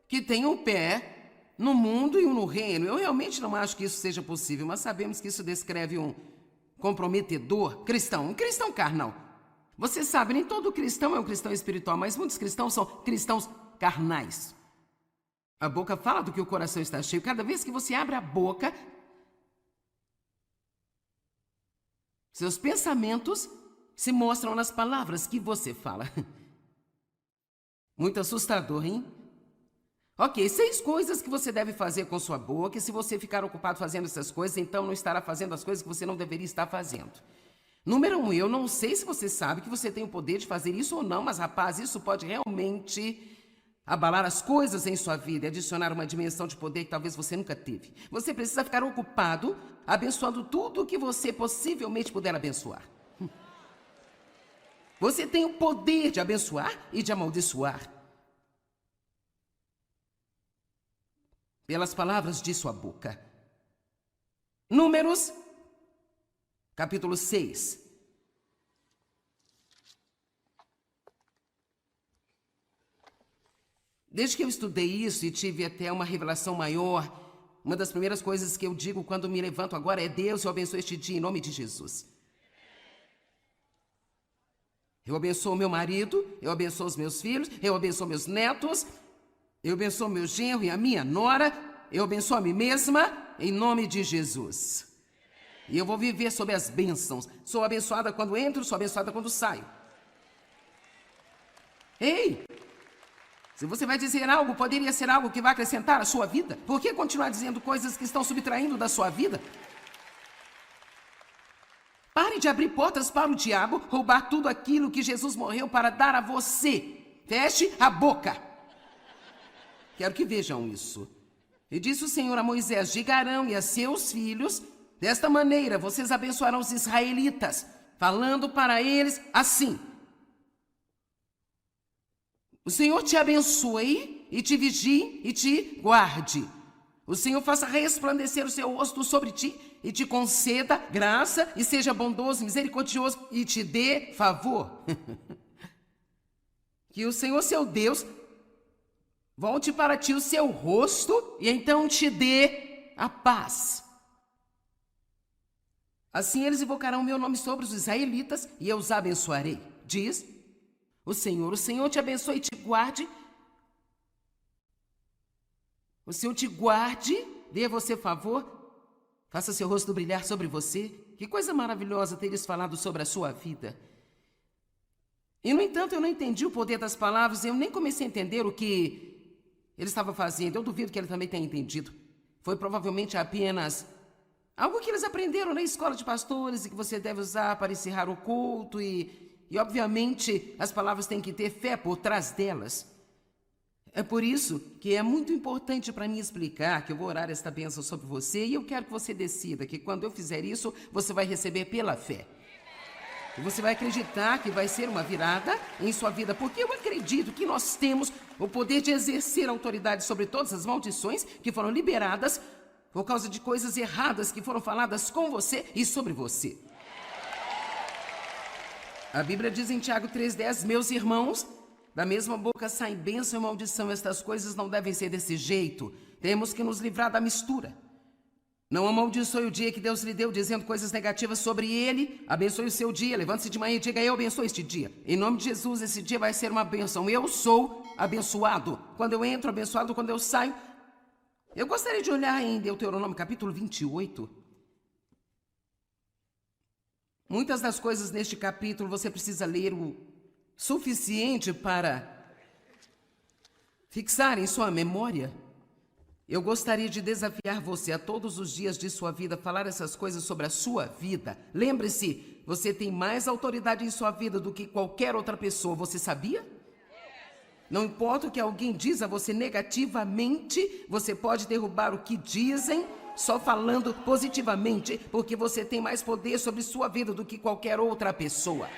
que têm um pé no mundo e um no reino. Eu realmente não acho que isso seja possível, mas sabemos que isso descreve um comprometedor cristão, um cristão carnal. Você sabe, nem todo cristão é um cristão espiritual, mas muitos cristãos são cristãos carnais. A boca fala do que o coração está cheio. Cada vez que você abre a boca, seus pensamentos se mostram nas palavras que você fala. Muito assustador, hein? Ok, 6 coisas que você deve fazer com sua boca, e se você ficar ocupado fazendo essas coisas, então não estará fazendo as coisas que você não deveria estar fazendo. Número 1, eu não sei se você sabe que você tem o poder de fazer isso ou não, mas rapaz, isso pode realmente abalar as coisas em sua vida e adicionar uma dimensão de poder que talvez você nunca teve. Você precisa ficar ocupado abençoando tudo o que você possivelmente puder abençoar. Você tem o poder de abençoar e de amaldiçoar pelas palavras de sua boca. Números, capítulo 6. Desde que eu estudei isso e tive até uma revelação maior, uma das primeiras coisas que eu digo quando me levanto agora é: Deus, eu abençoo este dia em nome de Jesus. Eu abençoo meu marido, eu abençoo os meus filhos, eu abençoo meus netos, eu abençoo meu genro e a minha nora, eu abençoo a mim mesma em nome de Jesus. E eu vou viver sob as bênçãos. Sou abençoada quando entro, sou abençoada quando saio. Ei! Se você vai dizer algo, poderia ser algo que vai acrescentar à sua vida. Por que continuar dizendo coisas que estão subtraindo da sua vida? Pare de abrir portas para o diabo roubar tudo aquilo que Jesus morreu para dar a você. Feche a boca. Quero que vejam isso. E disse o Senhor a Moisés: diga a Arão e a seus filhos, desta maneira vocês abençoarão os israelitas, falando para eles assim: o Senhor te abençoe e te vigie e te guarde. O Senhor faça resplandecer o seu rosto sobre ti e te conceda graça e seja bondoso, misericordioso e te dê favor. Que o Senhor, seu Deus, volte para ti o seu rosto e então te dê a paz. Assim eles invocarão o meu nome sobre os israelitas e eu os abençoarei. Diz o Senhor te abençoe e te guarde. O Senhor te guarde, dê a você favor, faça seu rosto brilhar sobre você. Que coisa maravilhosa ter eles falado sobre a sua vida. E, no entanto, eu não entendi o poder das palavras, eu nem comecei a entender o que ele estava fazendo. Eu duvido que ele também tenha entendido. Foi provavelmente apenas algo que eles aprenderam na escola de pastores e que você deve usar para encerrar o culto e obviamente, as palavras têm que ter fé por trás delas. É por isso que é muito importante para mim explicar que eu vou orar esta bênção sobre você e eu quero que você decida que quando eu fizer isso, você vai receber pela fé. E você vai acreditar que vai ser uma virada em sua vida, porque eu acredito que nós temos o poder de exercer autoridade sobre todas as maldições que foram liberadas por causa de coisas erradas que foram faladas com você e sobre você. A Bíblia diz em Tiago 3,10, meus irmãos, da mesma boca saem bênção e maldição. Estas coisas não devem ser desse jeito. Temos que nos livrar da mistura. Não amaldiçoe o dia que Deus lhe deu, dizendo coisas negativas sobre ele. Abençoe o seu dia. Levante-se de manhã e diga: eu abençoo este dia. Em nome de Jesus, esse dia vai ser uma bênção. Eu sou abençoado. Quando eu entro, abençoado. Quando eu saio. Eu gostaria de olhar em Deuteronômio capítulo 28. Muitas das coisas neste capítulo você precisa ler o suficiente para fixar em sua memória. Eu gostaria de desafiar você a todos os dias de sua vida falar essas coisas sobre a sua vida. Lembre-se, você tem mais autoridade em sua vida do que qualquer outra pessoa. Você sabia? Não importa o que alguém diz a você negativamente, você pode derrubar o que dizem só falando positivamente, porque você tem mais poder sobre sua vida do que qualquer outra pessoa.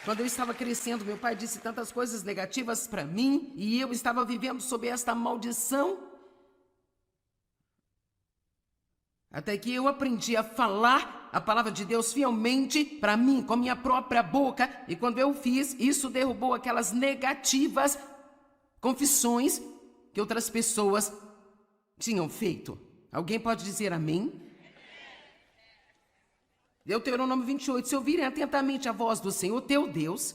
Quando eu estava crescendo, meu pai disse tantas coisas negativas para mim e eu estava vivendo sob esta maldição. Até que eu aprendi a falar a palavra de Deus fielmente para mim, com a minha própria boca. E quando eu fiz, isso derrubou aquelas negativas confissões que outras pessoas tinham feito. Alguém pode dizer amém? Deuteronômio 28. Se ouvirem atentamente a voz do Senhor teu Deus,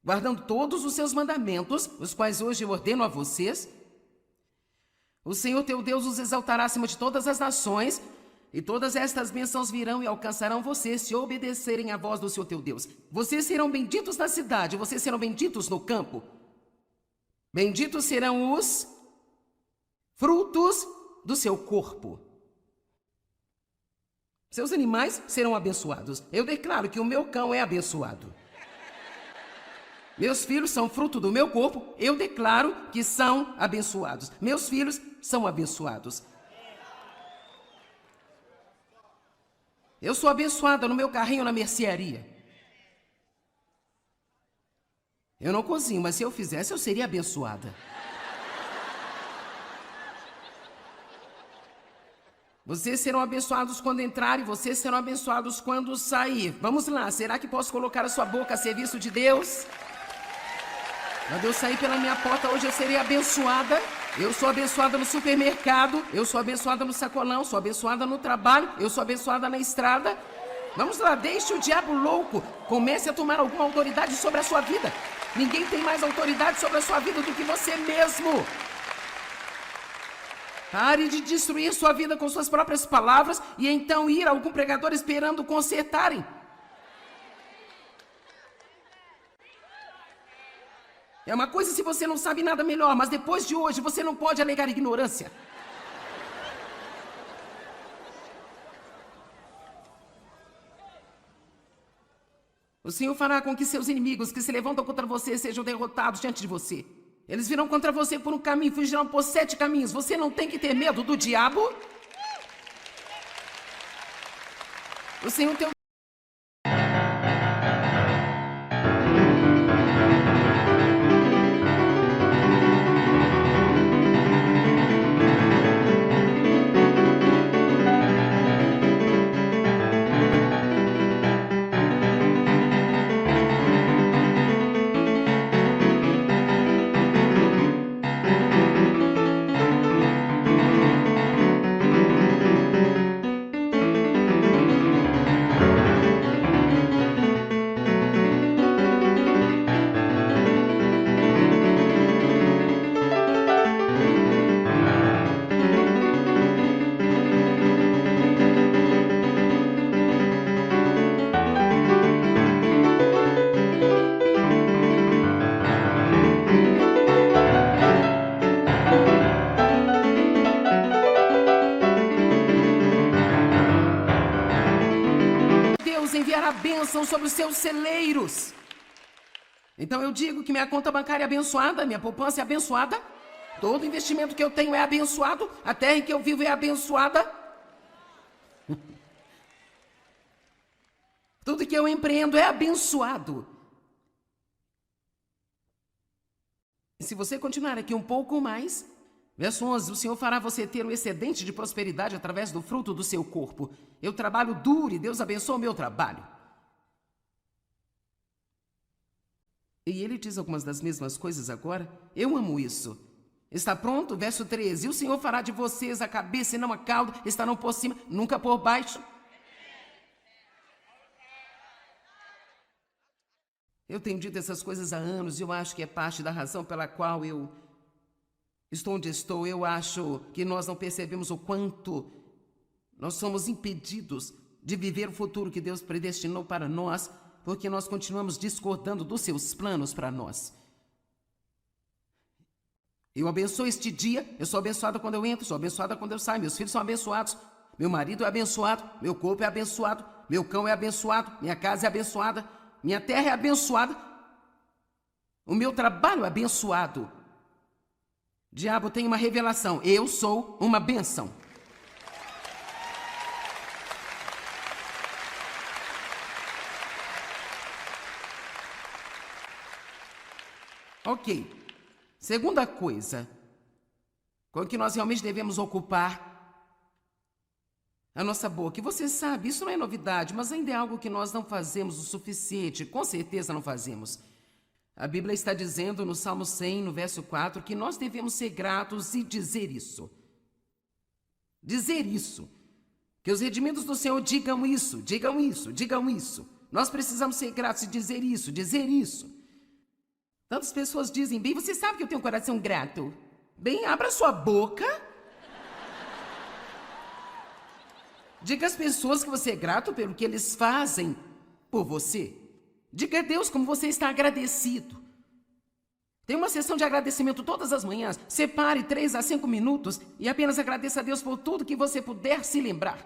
guardando todos os seus mandamentos, os quais hoje eu ordeno a vocês, o Senhor teu Deus os exaltará acima de todas as nações, e todas estas bênçãos virão e alcançarão vocês se obedecerem à voz do Senhor teu Deus. Vocês serão benditos na cidade, vocês serão benditos no campo. Benditos serão os frutos do seu corpo. Seus animais serão abençoados. Eu declaro que o meu cão é abençoado. Meus filhos são fruto do meu corpo. Eu declaro que são abençoados. Meus filhos são abençoados. Eu sou abençoada no meu carrinho na mercearia. Eu não cozinho, mas se eu fizesse, eu seria abençoada. Vocês serão abençoados quando entrar e vocês serão abençoados quando sair. Vamos lá, será que posso colocar a sua boca a serviço de Deus? Quando eu sair pela minha porta hoje, eu serei abençoada. Eu sou abençoada no supermercado, eu sou abençoada no sacolão, sou abençoada no trabalho, eu sou abençoada na estrada. Vamos lá, deixe o diabo louco. Comece a tomar alguma autoridade sobre a sua vida. Ninguém tem mais autoridade sobre a sua vida do que você mesmo. Pare de destruir sua vida com suas próprias palavras e então ir a algum pregador esperando consertarem. É uma coisa se você não sabe nada melhor, mas depois de hoje você não pode alegar ignorância. O Senhor fará com que seus inimigos que se levantam contra você sejam derrotados diante de você. Eles virão contra você por um caminho, fugirão por 7 caminhos. Você não tem que ter medo do diabo. O Senhor teu enviará bênção sobre os seus celeiros. Então eu digo que minha conta bancária é abençoada, minha poupança é abençoada, todo investimento que eu tenho é abençoado, a terra em que eu vivo é abençoada. Tudo que eu empreendo é abençoado. E se você continuar aqui um pouco mais, verso 11, o Senhor fará você ter um excedente de prosperidade através do fruto do seu corpo. Eu trabalho duro e Deus abençoa o meu trabalho. E ele diz algumas das mesmas coisas agora. Eu amo isso. Está pronto? Verso 13. E o Senhor fará de vocês a cabeça e não a cauda, estarão por cima, nunca por baixo. Eu tenho dito essas coisas há anos e eu acho que é parte da razão pela qual eu estou onde estou. Eu acho que nós não percebemos o quanto nós somos impedidos de viver o futuro que Deus predestinou para nós, porque nós continuamos discordando dos seus planos para nós. Eu abençoo este dia, eu sou abençoada quando eu entro, sou abençoada quando eu saio, meus filhos são abençoados, meu marido é abençoado, meu corpo é abençoado, meu cão é abençoado, minha casa é abençoada, minha terra é abençoada, o meu trabalho é abençoado. Diabo tem uma revelação, eu sou uma bênção. Ok. Segunda coisa com que nós realmente devemos ocupar a nossa boca. E você sabe, isso não é novidade, mas ainda é algo que nós não fazemos o suficiente. Com certeza não fazemos. A Bíblia está dizendo no Salmo 100, no verso 4, que nós devemos ser gratos e dizer isso. Dizer isso. Que os redimidos do Senhor digam isso, digam isso, digam isso. Nós precisamos ser gratos e dizer isso, dizer isso. Tantas pessoas dizem, bem, você sabe que eu tenho um coração grato. Bem, abra sua boca. Diga às pessoas que você é grato pelo que eles fazem por você. Diga a Deus como você está agradecido. Tem uma sessão de agradecimento todas as manhãs. Separe 3 a 5 minutos e apenas agradeça a Deus por tudo que você puder se lembrar.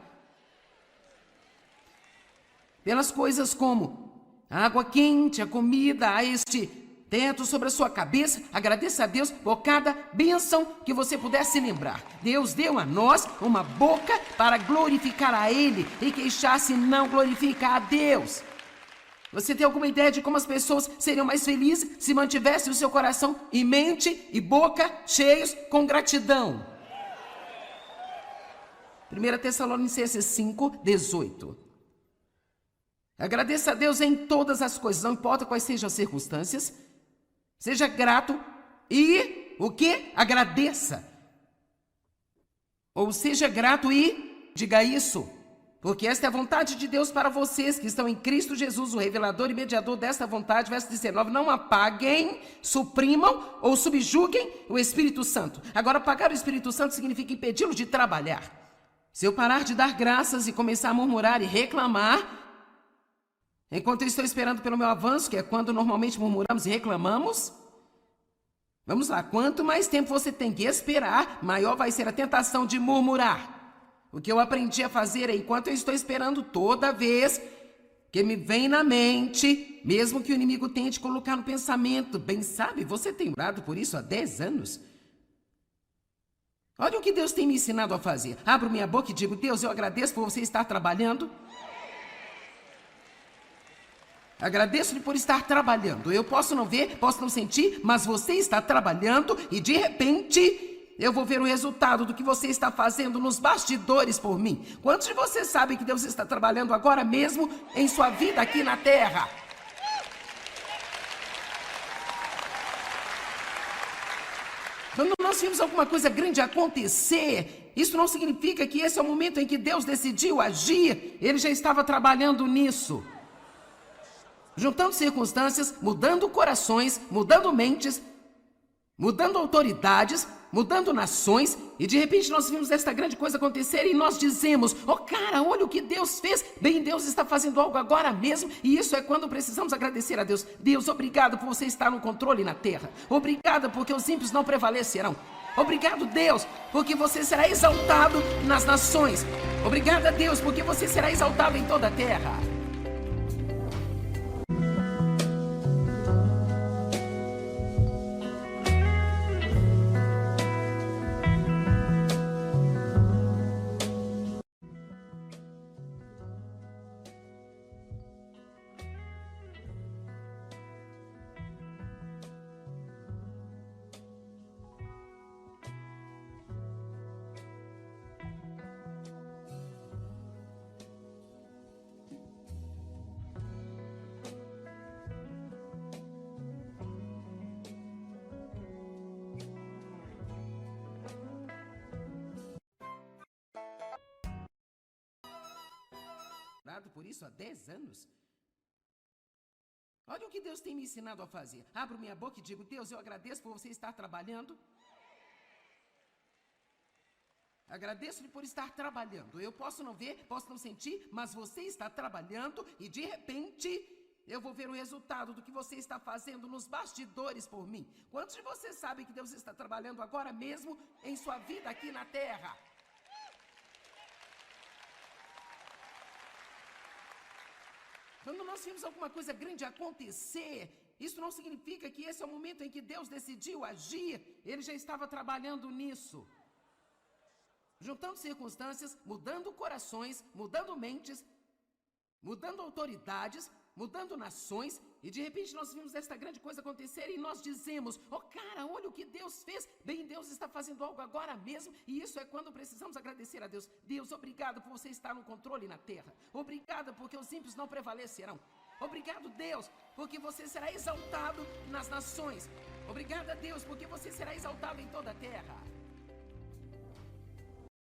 Pelas coisas como a água quente, a comida, a este teto sobre a sua cabeça. Agradeça a Deus por cada bênção que você puder se lembrar. Deus deu a nós uma boca para glorificar a Ele, e queixar-se não glorifica a Deus. Você tem alguma ideia de como as pessoas seriam mais felizes se mantivessem o seu coração e mente e boca cheios com gratidão? 1 Tessalonicenses 5:18. Agradeça a Deus em todas as coisas, não importa quais sejam as circunstâncias. Seja grato e o que? Agradeça. Ou seja grato e diga isso. Porque esta é a vontade de Deus para vocês que estão em Cristo Jesus, o revelador e mediador desta vontade. Verso 19, não apaguem, suprimam ou subjuguem o Espírito Santo. Agora, apagar o Espírito Santo significa impedi-lo de trabalhar. Se eu parar de dar graças e começar a murmurar e reclamar, enquanto eu estou esperando pelo meu avanço, que é quando normalmente murmuramos e reclamamos, vamos lá, quanto mais tempo você tem que esperar, maior vai ser a tentação de murmurar. O que eu aprendi a fazer é, enquanto eu estou esperando, toda vez que me vem na mente, mesmo que o inimigo tente colocar no pensamento, bem sabe, você tem orado por isso há 10 anos. Olha o que Deus tem me ensinado a fazer. Abro minha boca e digo, Deus, eu agradeço por você estar trabalhando. Agradeço-lhe por estar trabalhando. Eu posso não ver, posso não sentir, mas você está trabalhando e de repente eu vou ver o resultado do que você está fazendo nos bastidores por mim. Quantos de vocês sabem que Deus está trabalhando agora mesmo em sua vida aqui na terra? Quando nós vimos alguma coisa grande acontecer, isso não significa que esse é o momento em que Deus decidiu agir. Ele já estava trabalhando nisso. Juntando circunstâncias, mudando corações, mudando mentes, mudando autoridades, mudando nações, e de repente nós vimos esta grande coisa acontecer e nós dizemos, oh cara, olha o que Deus fez, bem, Deus está fazendo algo agora mesmo, e isso é quando precisamos agradecer a Deus. Deus, obrigado por você estar no controle na terra, obrigado porque os ímpios não prevalecerão, obrigado Deus, porque você será exaltado nas nações, obrigado a Deus, porque você será exaltado em toda a terra. Por isso há 10 anos. Olha o que Deus tem me ensinado a fazer. Abro minha boca e digo, Deus, eu agradeço por você estar trabalhando. Agradeço-lhe por estar trabalhando. Eu posso não ver, posso não sentir, mas você está trabalhando e de repente eu vou ver o resultado do que você está fazendo nos bastidores por mim. Quantos de vocês sabem que Deus está trabalhando agora mesmo em sua vida aqui na terra? Quando nós vimos alguma coisa grande acontecer, isso não significa que esse é o momento em que Deus decidiu agir. Ele já estava trabalhando nisso. Juntando circunstâncias, mudando corações, mudando mentes, mudando autoridades, mudando nações, e de repente nós vimos esta grande coisa acontecer e nós dizemos, oh cara, olha o que Deus fez, bem, Deus está fazendo algo agora mesmo, e isso é quando precisamos agradecer a Deus. Deus, obrigado por você estar no controle na terra, obrigado porque os ímpios não prevalecerão, obrigado Deus, porque você será exaltado nas nações, obrigado a Deus, porque você será exaltado em toda a terra.